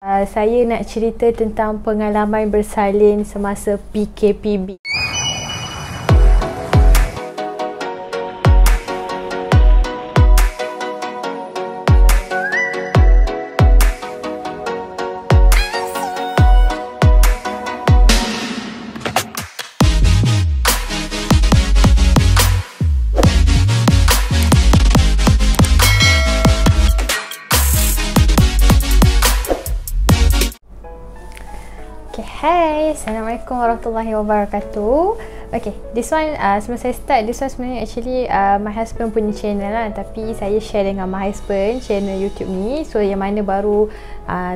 Saya nak cerita tentang pengalaman bersalin semasa PKPB. Okay, hai, Assalamualaikum warahmatullahi wabarakatuh. Okay, this one sebelum saya start, this one sebenarnya actually my husband punya channel lah, tapi saya share dengan my husband channel YouTube ni. So yang mana baru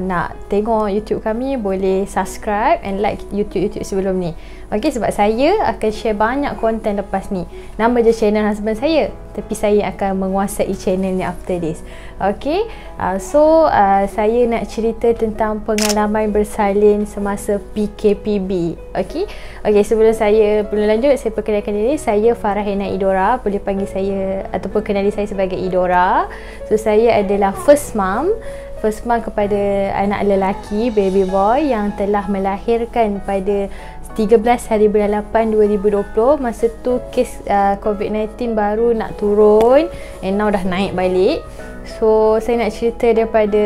nak tengok YouTube kami, boleh subscribe and like YouTube sebelum ni. Okay, sebab saya akan share banyak konten lepas ni. Nama je channel husband saya, tapi saya akan menguasai channel ni after this. Okay, so saya nak cerita tentang pengalaman bersalin semasa PKPB. Okay, sebelum saya lanjut, saya perkenalkan diri. Saya Farah Hena Idora, boleh panggil saya ataupun kenali saya sebagai Idora. So saya adalah first mom kepada anak lelaki, baby boy, yang telah melahirkan pada 13 hari bulan 8 2020. Masa tu kes COVID-19 baru nak turun, and now dah naik balik. So saya nak cerita daripada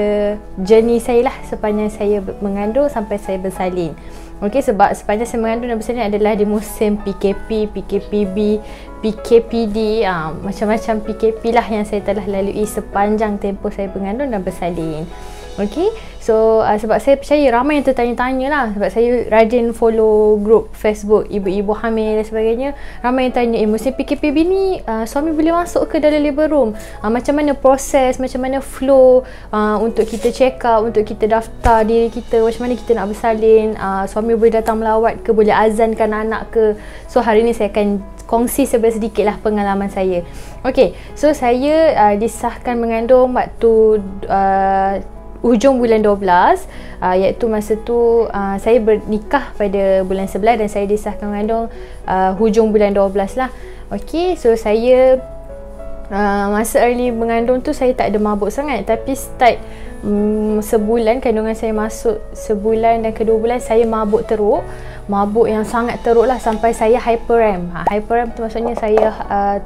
journey saya lah sepanjang saya mengandung sampai saya bersalin. Okay, sebab sepanjang saya mengandung dan bersalin adalah di musim PKP, PKPB, PKPD, macam-macam PKP lah yang saya telah lalui sepanjang tempoh saya mengandung dan bersalin. Okay, so sebab saya percaya ramai yang tertanya-tanya lah, sebab saya rajin follow group Facebook ibu-ibu hamil dan sebagainya. Ramai yang tanya, musim PKPB ni suami boleh masuk ke dalam labor room? Macam mana proses, macam mana flow untuk kita check up, untuk kita daftar diri kita, macam mana kita nak bersalin, suami boleh datang melawat ke, boleh azankan anak ke. So hari ni saya akan kongsi sedikit lah pengalaman saya. Okay, so saya disahkan mengandung waktu hujung bulan 12, iaitu masa tu saya bernikah pada bulan 11 dan saya disahkan mengandung hujung bulan 12 lah. Okay, so saya masa early mengandung tu saya tak ada mabuk sangat, tapi start sebulan kandungan saya masuk, sebulan dan kedua bulan saya mabuk teruk. Mabuk yang sangat teruk lah, sampai saya hyperrem. Hyperrem tu maksudnya saya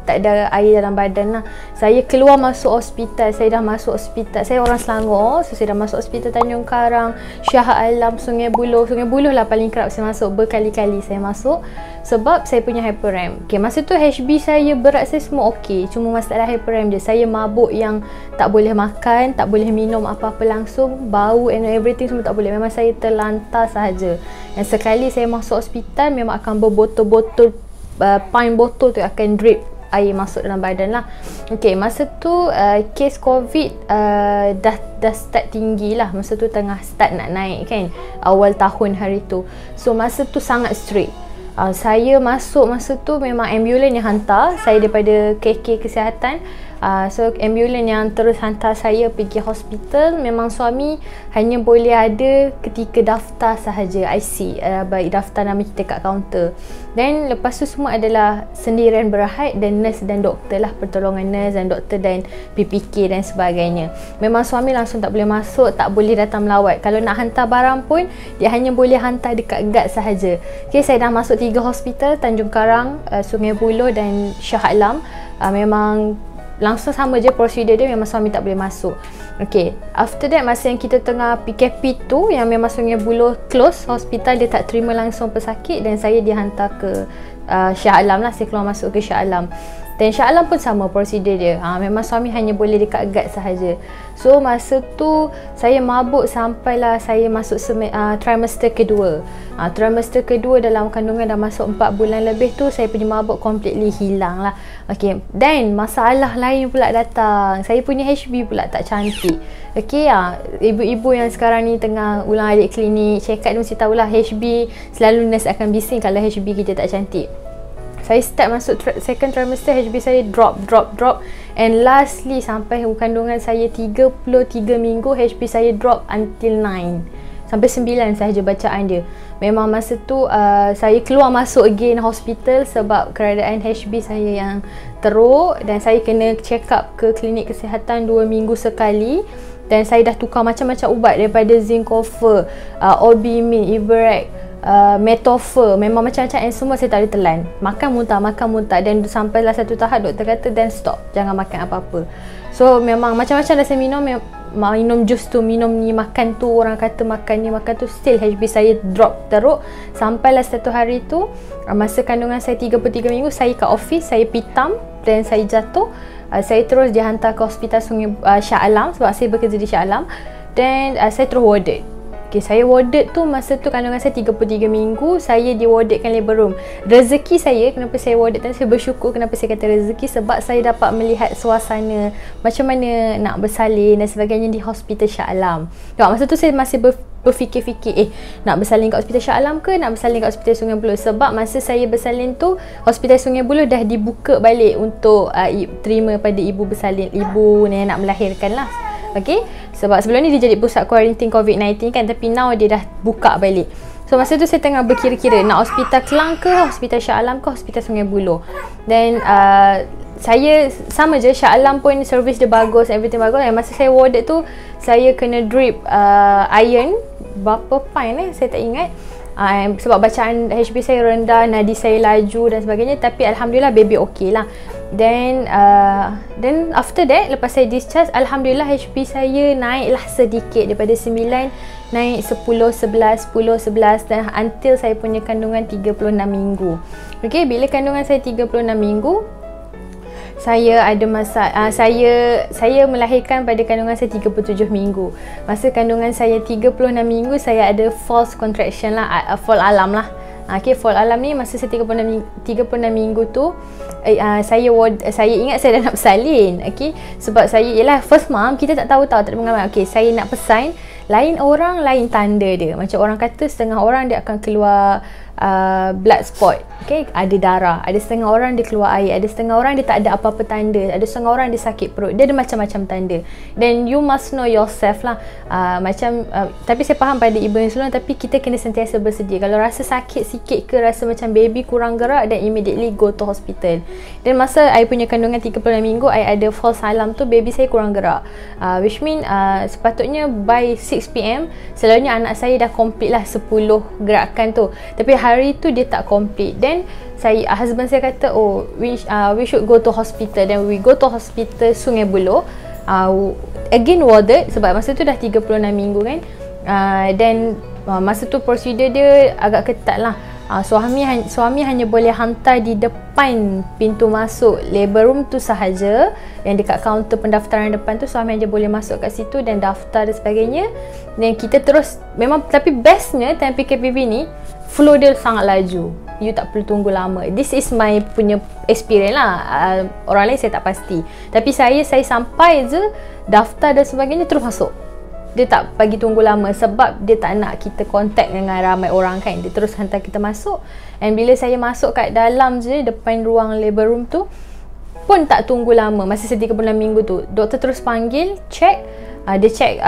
tak ada air dalam badan lah. Saya keluar masuk hospital, saya dah masuk hospital. Saya orang Selangor, so saya dah masuk hospital Tanjung Karang, Shah Alam, Sungai Buloh. Sungai Buloh lah paling kerap saya masuk, berkali-kali saya masuk sebab saya punya hyperrem. Okay, masa tu HB saya, berat saya semua okey, cuma masalah hyperrem je. Saya mabuk yang tak boleh makan, tak boleh minum apa-apa langsung, bau and everything semua tak boleh. Memang saya terlantar sahaja. Yang sekali saya masuk hospital, memang akan berbotol-botol, pint botol tu akan drip air masuk dalam badan lah. Okay, masa tu kes COVID dah start tinggi lah. Masa tu tengah start nak naik kan, awal tahun hari tu. So masa tu sangat strict. Saya masuk masa tu memang ambulans yang hantar saya daripada KK Kesihatan. So ambulans yang terus hantar saya pergi hospital. Memang suami hanya boleh ada ketika daftar sahaja, IC, baik daftar nama kita kat kaunter. Dan lepas tu semua adalah sendirian berhad, dan nurse dan doktor lah, pertolongan nurse dan doktor dan PPK dan sebagainya. Memang suami langsung tak boleh masuk, tak boleh datang melawat. Kalau nak hantar barang pun dia hanya boleh hantar dekat guard sahaja. Okay, saya dah masuk 3 hospital, Tanjung Karang, Sungai Buloh dan Shah Alam. Memang langsung sama je prosedur dia, memang suami tak boleh masuk. Okay, after that masa yang kita tengah PKP tu, yang memang Sungai Buloh close hospital, dia tak terima langsung pesakit dan saya dihantar ke Shah Alam lah. Saya keluar masuk ke Shah Alam. Dan Shah Alam pun sama prosedur dia. Memang suami hanya boleh dekat guard sahaja. So masa tu saya mabuk sampailah saya masuk trimester kedua. Trimester kedua dalam kandungan dah masuk 4 bulan lebih tu, saya punya mabuk completely hilang lah. Okay, dan masalah lain pula datang. Saya punya HB pula tak cantik. Okay, ibu-ibu yang sekarang ni tengah ulang alik klinik, check up, dia mesti tahulah HB selalu nurse akan bising kalau HB kita tak cantik. Saya start masuk second trimester, HB saya drop, and lastly sampai kandungan saya 33 minggu, HB saya drop until 9. Sampai 9 sahaja bacaan dia. Memang masa tu saya keluar masuk again hospital sebab keadaan HB saya yang teruk, dan saya kena check up ke klinik kesihatan 2 minggu sekali. Dan saya dah tukar macam-macam ubat daripada Zincofer, Obimin, Iverec, Metofer, memang macam-macam, and semua saya tak boleh telan. Makan muntah, dan sampailah satu tahap doktor kata then stop, jangan makan apa-apa. So memang macam-macam dah saya minum jus tu, minum ni, makan tu, orang kata makan ni, makan tu, still HB saya drop teruk. Sampailah satu hari tu, masa kandungan saya 33 minggu, saya kat office, saya pitam dan saya jatuh. Saya terus dihantar ke hospital Sungai Shah Alam sebab saya bekerja di Shah Alam. Dan saya terus warded. Okay, saya warded tu masa tu kandungan saya 33 minggu, saya di wardedkan labor room. Rezeki saya, kenapa saya warded tadi, saya bersyukur kenapa saya kata rezeki, sebab saya dapat melihat suasana macam mana nak bersalin dan sebagainya di hospital Shah Alam. Masa tu saya masih berfikir-fikir, nak bersalin kat hospital Shah Alam ke nak bersalin kat hospital Sungai Buloh, sebab masa saya bersalin tu hospital Sungai Buloh dah dibuka balik untuk terima pada ibu bersalin, ibu ni nak melahirkan lah. Okay, sebab sebelum ni dia jadi pusat kuarantin COVID-19 kan, tapi now dia dah buka balik. So masa tu saya tengah berkira-kira nak hospital Kelang ke, hospital Shah Alam ke, hospital Sungai Buloh. Dan saya sama je, Shah Alam pun servis dia bagus, everything bagus. Dan masa saya warded tu, saya kena drip iron berapa pint saya tak ingat. Sebab bacaan HB saya rendah, nadi saya laju dan sebagainya, tapi alhamdulillah baby okey lah. Then after that, lepas saya discharge, alhamdulillah HB saya naiklah sedikit daripada 9 naik 10, 11, 10, 11 dan until saya punya kandungan 36 minggu. Okay, bila kandungan saya 36 minggu, saya ada saya melahirkan pada kandungan saya 37 minggu. Masa kandungan saya 36 minggu, saya ada false contraction lah, fall alam lah. Okay, fall alam ni masa saya 36 minggu tu, saya ingat saya dah nak bersalin. Okay, sebab saya ialah first mom, kita tak tahu tak ada pengalaman. Okay, saya nak pesan, lain orang lain tanda dia. Macam orang kata setengah orang dia akan keluar blood spot, okay, ada darah. Ada setengah orang dia keluar air, ada setengah orang dia tak ada apa-apa tanda, ada setengah orang dia sakit perut. Dia ada macam-macam tanda. Then you must know yourself lah. Tapi saya faham pada ibu yang sebelum, tapi kita kena sentiasa bersedia. Kalau rasa sakit sikit ke, rasa macam baby kurang gerak, then immediately go to hospital. Dan masa I punya kandungan 36 minggu, I ada false alarm tu, baby saya kurang gerak, which mean sepatutnya by 6 PM selalunya anak saya dah complete lah 10 gerakan tu, tapi hari tu dia tak complete. Then husband saya kata, oh we should go to hospital. Then we go to hospital Sungai Buloh, again warded sebab masa tu dah 36 minggu kan. Then masa tu prosedur dia agak ketat lah. Suami hanya boleh hantar di depan pintu masuk labor room tu sahaja, yang dekat kaunter pendaftaran depan tu suami hanya boleh masuk kat situ dan daftar dan sebagainya. Dan kita terus memang, tapi bestnya time PKPB ni flow dia sangat laju, you tak perlu tunggu lama. This is my punya experience lah, orang lain saya tak pasti, tapi saya sampai je daftar dan sebagainya terus masuk. Dia tak bagi tunggu lama sebab dia tak nak kita contact dengan ramai orang kan. Dia terus hantar kita masuk. And bila saya masuk kat dalam je, depan ruang labor room tu pun tak tunggu lama. Masa saya 36 minggu tu, doktor terus panggil, check. Dia check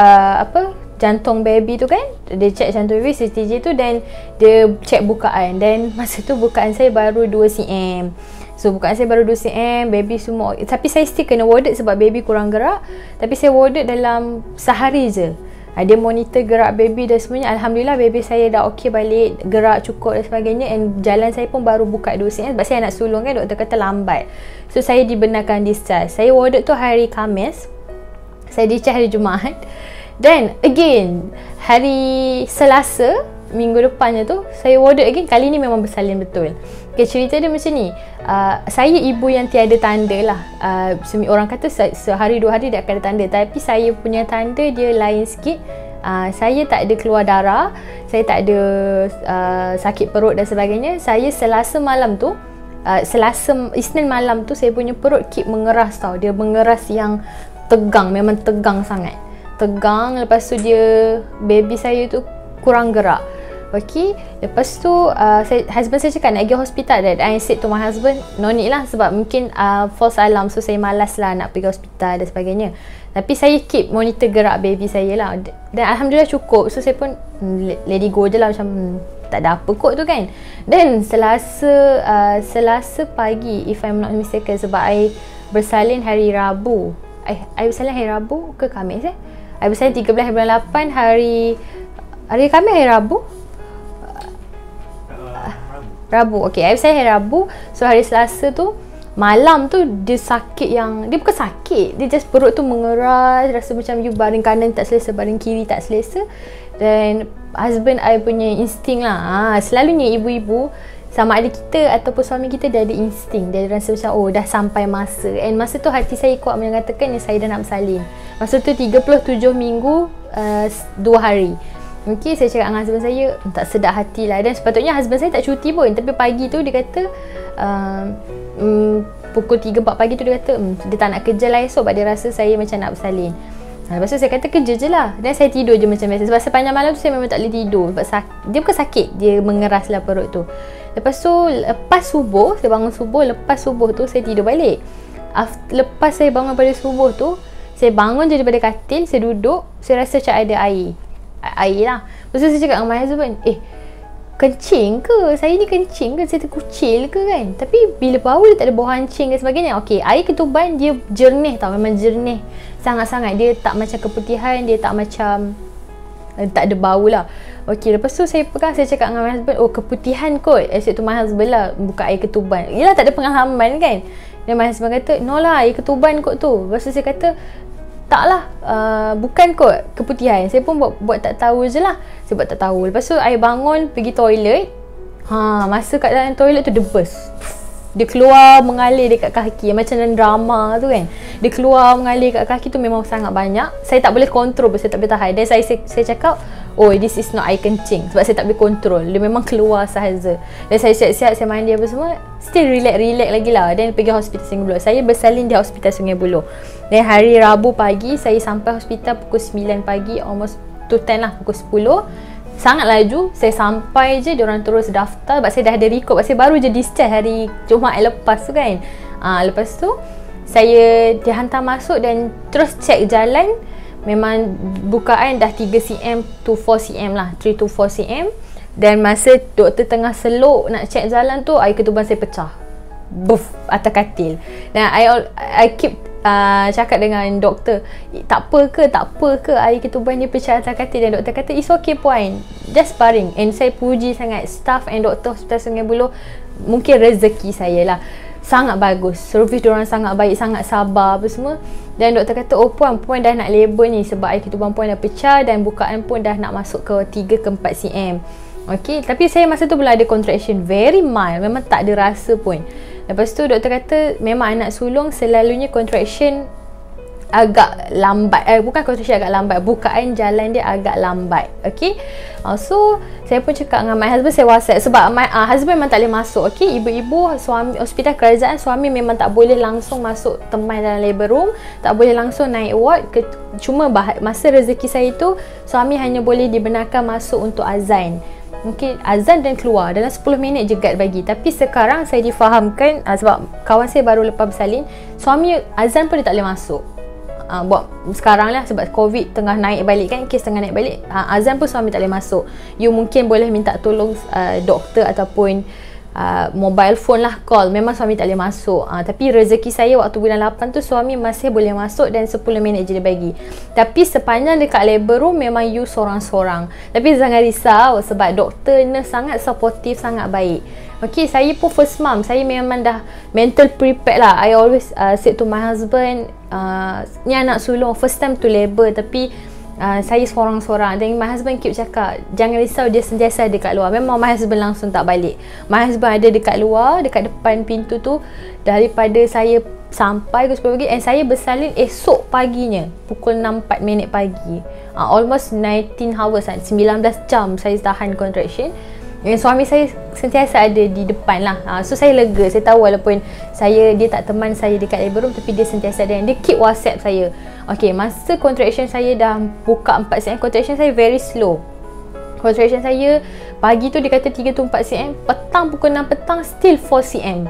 jantung baby tu kan. Dia check jantung baby, CTG tu, dan dia check bukaan. Dan masa tu bukaan saya baru 2 cm. So bukaan saya baru 2 cm, baby semua. Tapi saya still kena warded sebab baby kurang gerak. Tapi saya warded dalam sehari je. Dia monitor gerak baby dan semuanya. Alhamdulillah baby saya dah okey balik, gerak cukup dan sebagainya. And jalan saya pun baru buka 2 cm sebab saya nak sulung kan, doktor kata lambat. So saya dibenarkan discharge. Saya warded tu hari Khamis, saya discharge hari Jumaat. Dan again hari Selasa minggu depannya tu saya warded again. Kali ni memang bersalin betul. Okay, cerita dia macam ni. Saya ibu yang tiada tanda lah. Orang kata sehari 2 hari dia akan ada tanda, tapi saya punya tanda dia lain sikit. Saya tak ada keluar darah, saya tak ada sakit perut dan sebagainya. Saya Selasa malam tu, Isnin malam tu saya punya perut keep mengeras tau. Dia mengeras yang tegang, memang tegang sangat. Tegang, lepas tu dia, baby saya tu kurang gerak. Okay, lepas tu husband saya cakap nak pergi hospital. Dan I said to my husband, no need lah sebab mungkin false alarm. So saya malas lah nak pergi hospital dan sebagainya. Tapi saya keep monitor gerak baby saya lah. Dan alhamdulillah cukup. So saya pun let it go je lah, macam tak ada apa kot tu kan. Dan Selasa pagi, if I'm not mistaken, sebab I bersalin hari Rabu. I bersalin hari Rabu ke Khamis I bersalin 13 bulan 8 hari Khamis, hari Rabu. Rabu. Okay, I bersalin hari Rabu. So hari Selasa tu malam tu dia sakit yang dia bukan sakit, dia just perut tu mengeras, rasa macam you baring kanan tak selesa, baring kiri tak selesa. Dan husband I punya insting lah, selalunya ibu-ibu sama ada kita ataupun suami kita, dia ada insting, dia rasa macam oh dah sampai masa. And masa tu hati saya kuat mengatakan yang saya dah nak bersalin. Masa tu 37 minggu 2 hari. Okay, saya cakap dengan husband saya, tak sedap hati lah. Dan sepatutnya husband saya tak cuti pun, tapi pagi tu dia kata pukul 3-4 pagi tu dia kata dia tak nak kerja lah esok sebab dia rasa saya macam nak bersalin. Lepas tu saya kata kerja je lah. Dan saya tidur je macam biasa. Sebab sepanjang malam tu saya memang tak boleh tidur. Sebab dia bukan sakit, dia mengeras lah perut tu. Lepas tu lepas subuh, saya bangun subuh. Lepas subuh tu saya tidur balik. Lepas saya bangun pada subuh tu, saya bangun je daripada katil, saya duduk, saya rasa macam ada air lah. Lepas tu saya cakap dengan my husband, kencing ke? Saya ni kencing ke? Saya terkucil ke kan? Tapi bila bau dia tak ada bau hancing dan sebagainya. Okey, air ketuban dia jernih tau. Memang jernih sangat-sangat. Dia tak macam keputihan, dia tak macam tak ada bau lah. Okey, lepas tu saya pegang, saya cakap dengan my husband, oh keputihan kot. Asyik tu my husband lah, buka air ketuban. Yelah tak ada pengalaman kan. Dan my husband kata, no lah air ketuban kot tu. Lepas tu saya kata, tak lah, bukan kot keputihan. Saya pun buat tak tahu je lah. Saya buat tak tahu. Lepas tu I bangun pergi toilet. Masa kat dalam toilet tu dia burst. Dia keluar mengalir dekat kaki, macam dalam drama tu kan. Dia keluar mengalir dekat kaki tu memang sangat banyak. Saya tak boleh kontrol, saya tak boleh tahan. Dan saya cakap, oh this is not air kencing. Sebab saya tak boleh kontrol, dia memang keluar sahaja. Dan saya siap-siap, saya mandi apa semua, still relax lagi lah. Dan pergi hospital Sungai Buloh. Saya bersalin di hospital Sungai Buloh. Dan hari Rabu pagi saya sampai hospital pukul 9 pagi, almost to 10 lah, pukul 10. Sangat laju. Saya sampai je, diorang terus daftar. Sebab saya dah ada record, sebab saya baru je discharge hari Jumaat lepas tu kan. Lepas tu saya dihantar masuk dan terus cek jalan. Memang bukaan dah 3 cm to 4 cm lah, 3 to 4 cm. Dan masa doktor tengah selok nak cek jalan tu, air ketuban saya pecah, buff, atas katil. Dan I keep cakap dengan doktor, tak apa ke air ketuban dia pecah atas katil. Dan doktor kata it's okay puan, just baring. And saya puji sangat staff and doktor Hospital Sungai Buloh. Mungkin rezeki saya lah, sangat bagus. Servis diorang sangat baik, sangat sabar apa semua. Dan doktor kata, oh puan dah nak labor ni sebab air ketuban puan dah pecah dan bukaan pun dah nak masuk ke 3 ke 4 cm. Okay, tapi saya masa tu belum ada contraction, very mild, memang tak ada rasa pun. Lepas tu doktor kata memang anak sulung selalunya contraction agak lambat. Bukan contraction agak lambat, bukaan jalan dia agak lambat. Okay, so saya pun cakap dengan my husband, saya WhatsApp sebab my husband memang tak boleh masuk. Okay, ibu-ibu suami hospital kerajaan, suami memang tak boleh langsung masuk temai dalam labor room, tak boleh langsung naik ward. Cuma masa rezeki saya tu, suami hanya boleh dibenarkan masuk untuk azan. Mungkin azan dan keluar dalam 10 minit je guard bagi. Tapi sekarang saya difahamkan, sebab kawan saya baru lepas bersalin, suami azan pun dia tak boleh masuk. Buat sekarang lah sebab COVID tengah naik balik kan, kes tengah naik balik, azan pun suami tak boleh masuk. You mungkin boleh minta tolong doktor ataupun mobile phone lah, call. Memang suami tak boleh masuk. Tapi rezeki saya waktu bulan 8 tu, suami masih boleh masuk dan 10 minit je dia bagi. Tapi sepanjang dekat labor room memang you sorang-sorang. Tapi jangan risau sebab doktor nurse sangat supportive, sangat baik. Okay, saya pun first mom, saya memang dah mental prepared lah. I always said to my husband, ni anak sulung, first time to labor, tapi saya sorang-sorang. Dan my husband keep cakap, jangan risau, dia sentiasa ada kat luar. Memang my husband langsung tak balik. My husband ada dekat luar, dekat depan pintu tu, daripada saya sampai ke 10 pagi. And saya bersalin esok paginya pukul 6:04 pagi. Almost 19 hours, 19 jam saya tahan contraction. Dan suami saya sentiasa ada di depan lah. So saya lega, saya tahu walaupun dia tak teman saya dekat labor room, tapi dia sentiasa ada. Dan dia keep WhatsApp saya. Okay, masa contraction saya dah buka 4 cm, contraction saya very slow. Contraction saya pagi tu dia kata 3 to 4 cm, petang pukul 6 petang still 4 cm.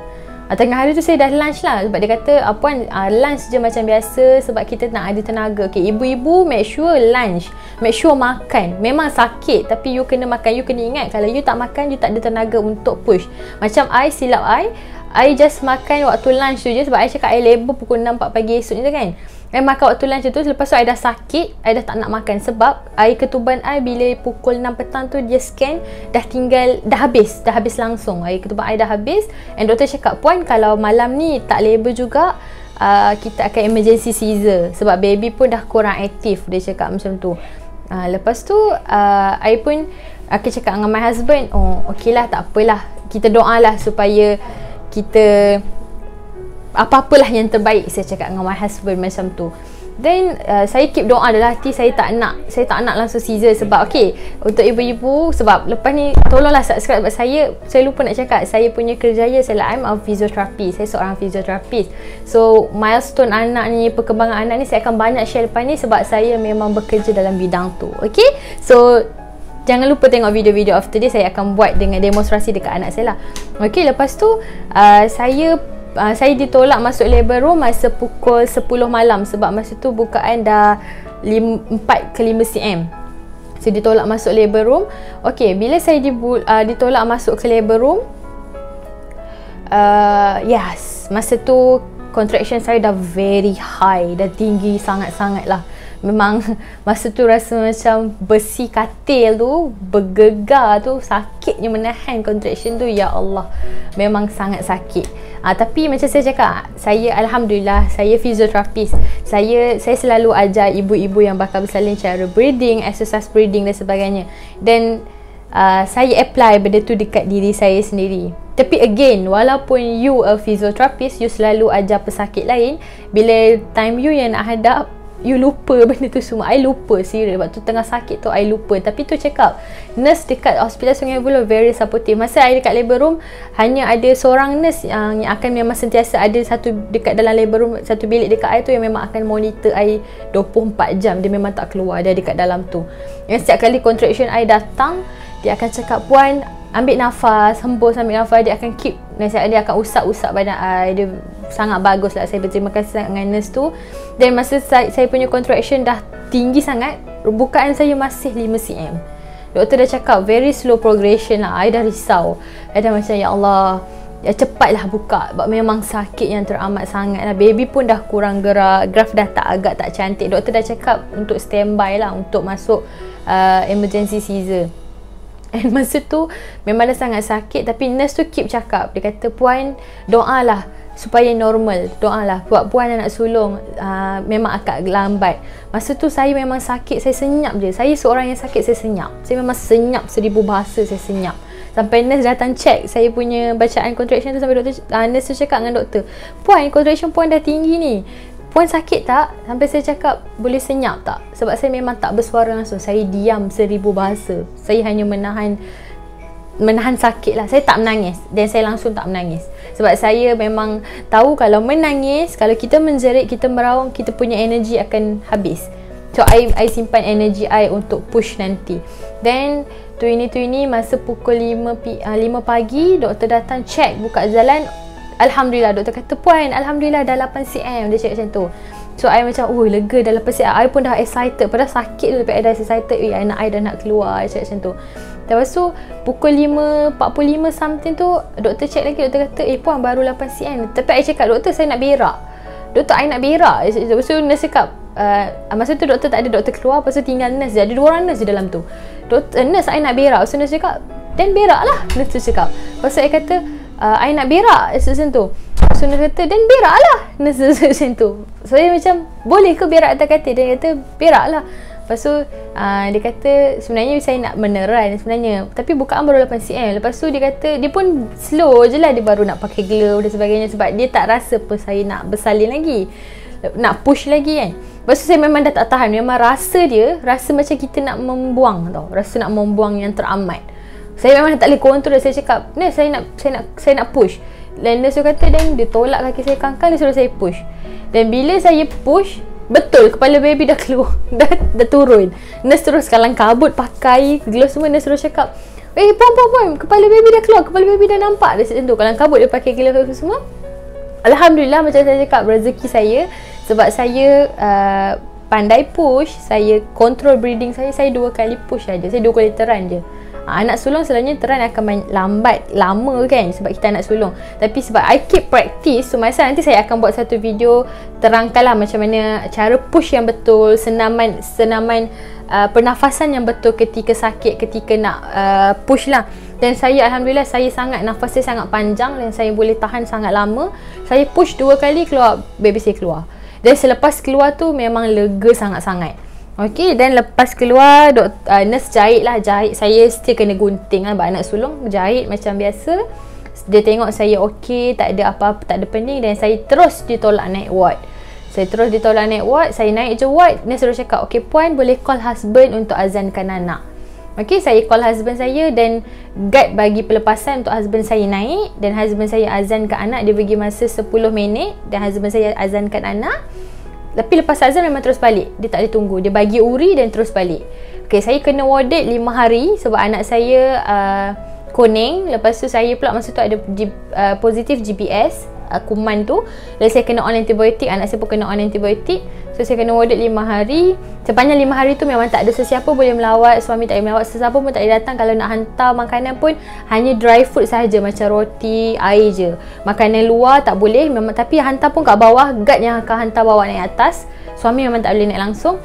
Tengah hari tu saya dah lunch lah, sebab dia kata puan lunch je macam biasa sebab kita nak ada tenaga. Okay, ibu-ibu make sure lunch, make sure makan. Memang sakit tapi you kena makan. You kena ingat, kalau you tak makan, you tak ada tenaga untuk push. Macam silap I just makan waktu lunch tu je, sebab I cakap I labor pukul 6 4 pagi esok ni kan. I makan waktu lunch tu. Lepas tu I dah sakit, I dah tak nak makan. Sebab air ketuban I bila pukul 6 petang tu dia scan, dah habis langsung. Air ketuban I dah habis. And doktor cakap, puan kalau malam ni tak labor juga, kita akan emergency Caesar. Sebab baby pun dah kurang aktif. Dia cakap macam tu. Lepas tu I pun aku cakap dengan my husband, oh okey lah, tak apalah, kita doa lah supaya kita apa-apalah yang terbaik. Saya cakap dengan my husband macam tu. Then saya keep doa dalam hati, saya tak nak langsung Caesar. Sebab untuk ibu-ibu, sebab lepas ni tolonglah subscribe. Sebab saya lupa nak cakap, saya punya kerjaya I'm a physiotherapist. Saya seorang physiotherapist. So milestone anak ni, perkembangan anak ni saya akan banyak share lepas ni, sebab saya memang bekerja dalam bidang tu. Okay, so jangan lupa tengok video-video after this. Saya akan buat dengan demonstrasi dekat anak saya lah. Okay, lepas tu saya ditolak masuk labor room masa pukul 10 malam. Sebab masa tu bukaan dah 4 ke 5 cm. So ditolak masuk labor room. Okay, bila saya ditolak masuk ke labor room, masa tu contraction saya dah very high, dah tinggi sangat-sangat lah. Memang masa tu rasa macam besi katil tu bergegar tu, sakitnya menahan contraction tu. Ya Allah, memang sangat sakit. Tapi macam saya cakap, saya alhamdulillah, saya fizioterapis. Saya selalu ajar ibu-ibu yang bakal bersalin cara breathing, exercise breathing dan sebagainya. Dan saya apply benda tu dekat diri saya sendiri. Tapi again, walaupun you a physiotherapist, you selalu ajar pesakit lain, bila time you yang nak hadap, you lupa benda tu semua. I lupa, serius. Waktu tengah sakit tu I lupa. Tapi tu cakap, nurse dekat hospital Sungai Buloh very supportive. Masa I dekat labor room, hanya ada seorang nurse yang akan memang sentiasa ada satu dekat dalam labor room, satu bilik dekat I tu yang memang akan monitor I 24 jam. Dia memang tak keluar, dia dekat dalam tu. Yang setiap kali contraction I datang, dia akan cakap, puan ambil nafas, hembus ambil nafas. Dia akan keep nasihat, dia akan usap-usap badan I. Dia sangat bagus lah. Saya berterima kasih sangat dengan nurse tu. Dan masa saya punya contraction dah tinggi sangat, bukaan saya masih 5 cm. Doktor dah cakap very slow progression lah. I dah risau. I dah macam, ya Allah, cepatlah buka. Sebab memang sakit yang teramat sangat lah. Baby pun dah kurang gerak, graf dah agak tak cantik. Doktor dah cakap untuk standby lah, untuk masuk emergency Caesar. And masa tu memang dah sangat sakit. Tapi nurse tu keep cakap, dia kata, puan doalah supaya normal, doalah buat puan anak sulung. Memang agak lambat. Masa tu saya memang sakit, saya senyap je. Saya seorang yang sakit, saya senyap. Saya memang senyap 1000 bahasa, saya senyap. Sampai nurse datang check saya punya bacaan contraction tu. Sampai nurse tu cakap dengan doktor, puan, contraction puan dah tinggi ni, puan sakit tak? Sampai saya cakap, boleh senyap tak? Sebab saya memang tak bersuara langsung. Saya diam 1000 bahasa. Saya hanya menahan sakit lah. Saya tak menangis. Dan saya langsung tak menangis. Sebab saya memang tahu kalau menangis, kalau kita menjerit, kita meraung, kita punya energi akan habis. So I simpan energi I untuk push nanti. Then tu ini masa pukul 5 pagi, doktor datang check, buka jalan. Alhamdulillah, doktor kata, puan, alhamdulillah dah 8 cm. Dia cakap macam tu. So I macam, lega dah 8 cm. I pun dah excited. Padahal sakit tu, tapi I dah excited. Anak I dah nak keluar. Dia cakap macam tu. Lepas tu pukul 5.45 something tu, doktor check lagi. Doktor kata, puan baru 8 cm. Tapi I cakap, doktor, saya nak berak. Doktor, I nak berak. Lepas tu nurse cakap, masa tu doktor tak ada, doktor keluar. Lepas tu tinggal nurse je. Ada 2 orang nurse di dalam tu. Nurse, I nak berak. So nurse cakap, then berak lah. Nurse tu cakap. Lepas tu I kata, I nak berak. Macam tu. So nurse kata, then berak lah. Nurse macam tu. So saya macam, boleh ke berak atas katil? Dia kata, berak lah. Lepas tu dia kata, sebenarnya saya nak meneran sebenarnya, tapi bukaan baru 8 cm. Lepas tu dia kata, dia pun slow je lah. Dia baru nak pakai glove dan sebagainya. Sebab dia tak rasa pun saya nak bersalin lagi, nak push lagi kan. Lepas tu saya memang dah tak tahan. Memang rasa dia, rasa macam kita nak membuang tau. Rasa nak membuang yang teramat. Saya memang tak boleh kontrol. Saya cakap, nurse, saya nak push. Dan nurse kata, dan dia tolak kaki saya kangkang, dia suruh saya push. Dan bila saya push, betul kepala baby dah keluar. dah turun. Nurse terus kalang kabut pakai glove semua. Nurse terus cakap, puan, kepala baby dah keluar, kepala baby dah nampak. Dia macam tu, kalang kabut dia pakai glove semua. Alhamdulillah, macam saya cakap, rezeki saya. Sebab saya pandai push, saya control breathing saya 2 kali push saja. Saya 2 kali teran je. Anak sulung selalunya terang akan lambat, lama kan, sebab kita anak sulung. Tapi sebab I keep practice, so masa nanti saya akan buat satu video terangkanlah macam mana cara push yang betul, senaman pernafasan yang betul ketika sakit, ketika nak push lah. Dan saya alhamdulillah, saya sangat, nafas saya sangat panjang dan saya boleh tahan sangat lama. Saya push 2 kali, keluar, baby saya keluar. Dan selepas keluar tu memang lega sangat-sangat. Okey, dan lepas keluar nurse jahit lah. Jahit saya still kena gunting lah, sebab anak sulung jahit macam biasa. Dia tengok saya okey, tak ada apa-apa, tak ada pening, dan saya terus ditolak naik ward. Saya naik je ward. Nurse terus cakap, okey puan, boleh call husband untuk azankan anak. Okey, saya call husband saya dan guide bagi pelepasan untuk husband saya naik, dan husband saya azankan anak. Dia bagi masa 10 minit dan husband saya azankan anak. Tapi lepas azan memang terus balik. Dia tak boleh tunggu. Dia bagi uri dan terus balik. Okey, saya kena warded 5 hari sebab anak saya kuning. Lepas tu saya pula masa tu ada positif GPS, kuman tu. Dan saya kena on antibiotik, anak saya pun kena on antibiotik. So saya kena warded 5 hari. Sepanjang 5 hari tu memang tak ada sesiapa boleh melawat, suami tak boleh melawat, sesiapa pun tak boleh datang. Kalau nak hantar makanan pun hanya dry food sahaja, macam roti, air je. Makanan luar tak boleh memang, tapi hantar pun kat bawah, guard yang akan hantar bawa naik atas. Suami memang tak boleh naik langsung.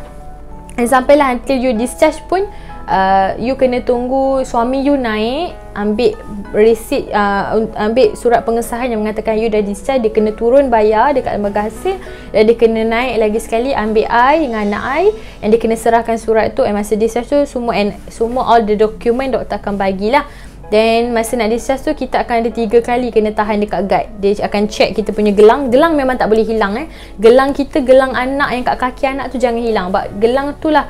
Dan sampailah until you discharge pun, you kena tunggu suami you naik, ambil receipt, ambil surat pengesahan yang mengatakan you dah discharge. Dia kena turun bayar dekat lembaga hasil, dan dia kena naik lagi sekali ambil air dengan anak air, dan dia kena serahkan surat tu. Masa discharge tu semua all the document doktor akan bagilah. Dan masa nak discharge tu kita akan ada 3 kali kena tahan dekat guard. Dia akan check kita punya gelang. Gelang memang tak boleh hilang Gelang kita, gelang anak yang kat kaki anak tu jangan hilang. Sebab gelang tu lah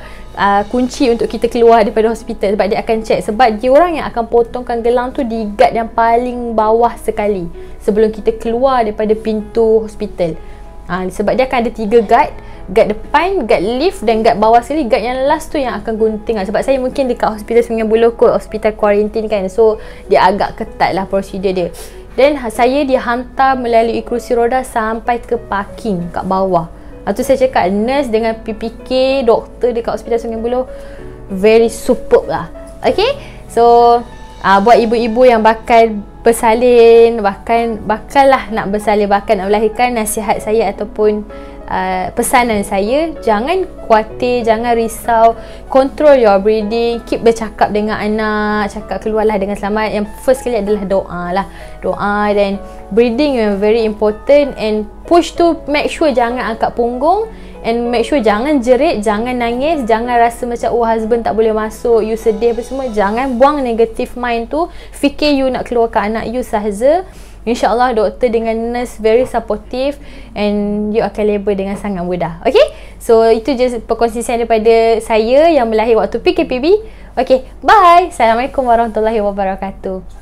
kunci untuk kita keluar daripada hospital. Sebab dia akan check. Sebab dia orang yang akan potongkan gelang tu di guard yang paling bawah sekali sebelum kita keluar daripada pintu hospital. Sebab dia akan ada 3 guard. Guard depan, guard lift dan guard bawah sekali. Guard yang last tu yang akan gunting Sebab saya mungkin dekat hospital Sungai Buloh kot, hospital quarantine kan. So dia agak ketat lah prosedur dia. Dan saya dihantar melalui kerusi roda sampai ke parking kat bawah. Tu saya cakap nurse dengan PPK, doktor dekat hospital Sungai Buloh very superb lah. Okay, so buat ibu-ibu yang bakal bersalin, bakal lah nak bersalin, bakal nak melahirkan, nasihat saya ataupun pesanan saya, jangan khawatir, jangan risau, control your breathing, keep bercakap dengan anak, cakap keluarlah dengan selamat. Yang first kali adalah doa dan breathing yang very important. And push tu make sure jangan angkat punggung, and make sure jangan jerit, jangan nangis, jangan rasa macam husband tak boleh masuk, you sedih apa semua. Jangan buang negative mind tu, fikir you nak keluarkan anak you sahaja. InsyaAllah doktor dengan nurse very supportive, and you akan labor dengan sangat mudah. Okay, so itu je perkongsian daripada saya yang melahir waktu PKPB. Okay, bye. Assalamualaikum warahmatullahi wabarakatuh.